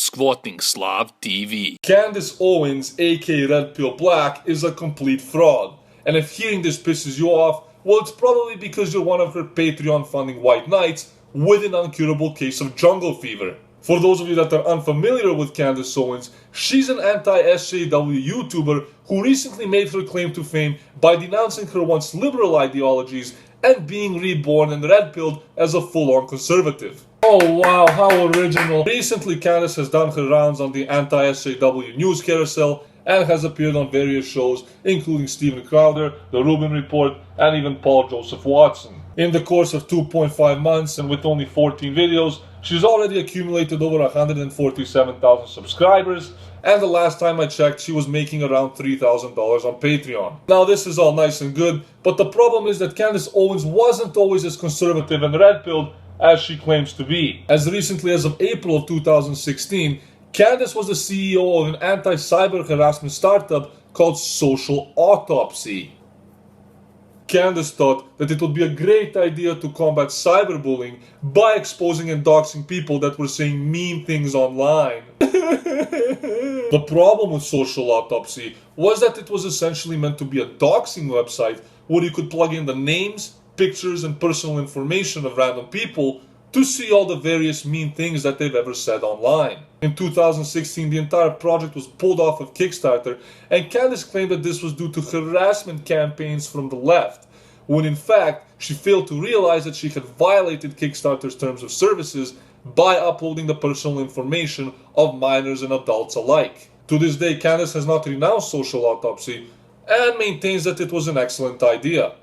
squatting Slav TV. Candace Owens, aka Red Pill Black, is a complete fraud. And if hearing this pisses you off, well, it's probably because you're one of her Patreon funding white knights with an incurable case of jungle fever. For those of you that are unfamiliar with Candace Owens, she's an anti-SJW YouTuber who recently made her claim to fame by denouncing her once liberal ideologies and being reborn and red-pilled as a full-on conservative. Oh wow, how original. Recently, Candace has done her rounds on the anti-SJW news carousel and has appeared on various shows, including Steven Crowder, The Rubin Report, and even Paul Joseph Watson. In the course of 2.5 months and with only 14 videos, she's already accumulated over 147,000 subscribers, and the last time I checked, she was making around $3,000 on Patreon. Now this is all nice and good, but the problem is that Candace Owens wasn't always as conservative and red-pilled as she claims to be. As recently as of April of 2016, Candace was the CEO of an anti-cyber harassment startup called Social Autopsy. Candace thought that it would be a great idea to combat cyberbullying by exposing and doxing people that were saying mean things online. The problem with Social Autopsy was that it was essentially meant to be a doxing website where you could plug in the names, pictures, and personal information of random people to see all the various mean things that they've ever said online. In 2016, the entire project was pulled off of Kickstarter, and Candace claimed that this was due to harassment campaigns from the left, when in fact, she failed to realize that she had violated Kickstarter's terms of services by uploading the personal information of minors and adults alike. To this day, Candace has not renounced Social Autopsy and maintains that it was an excellent idea.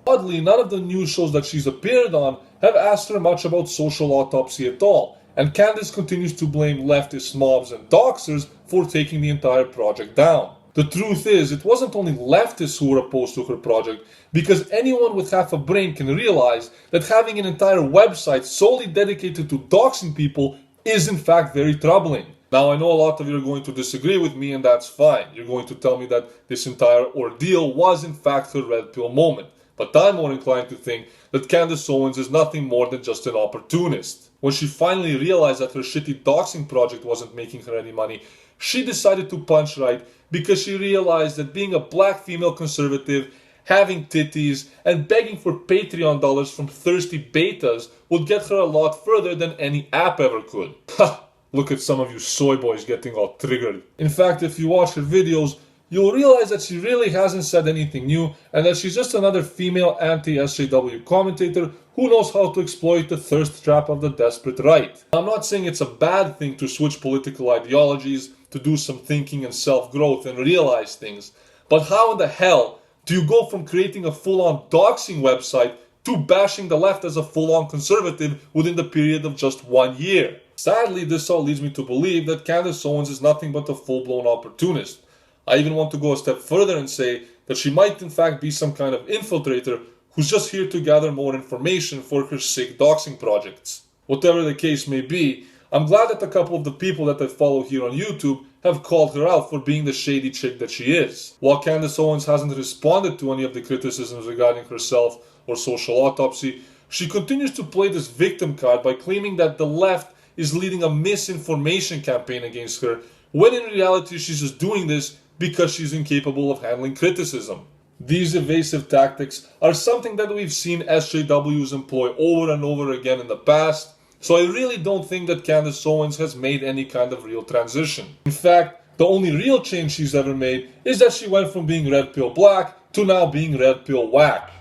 Oddly, none of the news shows that she's appeared on have asked her much about Social Autopsy at all, and Candace continues to blame leftist mobs and doxers for taking the entire project down. The truth is, it wasn't only leftists who were opposed to her project, because anyone with half a brain can realize that having an entire website solely dedicated to doxing people is in fact very troubling. Now, I know a lot of you are going to disagree with me, and that's fine. You're going to tell me that this entire ordeal was in fact her red pill moment. But I'm more inclined to think that Candace Owens is nothing more than just an opportunist. When she finally realized that her shitty doxing project wasn't making her any money, she decided to punch right because she realized that being a black female conservative, having titties, and begging for Patreon dollars from thirsty betas would get her a lot further than any app ever could. Ha! Look at some of you soy boys getting all triggered. In fact, if you watch her videos, you'll realize that she really hasn't said anything new and that she's just another female anti-SJW commentator who knows how to exploit the thirst trap of the desperate right. I'm not saying it's a bad thing to switch political ideologies, to do some thinking and self-growth and realize things, but how in the hell do you go from creating a full-on doxing website to bashing the left as a full-on conservative within the period of just 1 year? Sadly, this all leads me to believe that Candace Owens is nothing but a full-blown opportunist. I even want to go a step further and say that she might in fact be some kind of infiltrator who's just here to gather more information for her sick doxing projects. Whatever the case may be, I'm glad that a couple of the people that I follow here on YouTube have called her out for being the shady chick that she is. While Candace Owens hasn't responded to any of the criticisms regarding herself or Social Autopsy, she continues to play this victim card by claiming that the left is leading a misinformation campaign against her, when in reality she's just doing this because she's incapable of handling criticism. These evasive tactics are something that we've seen SJWs employ over and over again in the past, so I really don't think that Candace Owens has made any kind of real transition. In fact, the only real change she's ever made is that she went from being red pill black to now being red pill whack.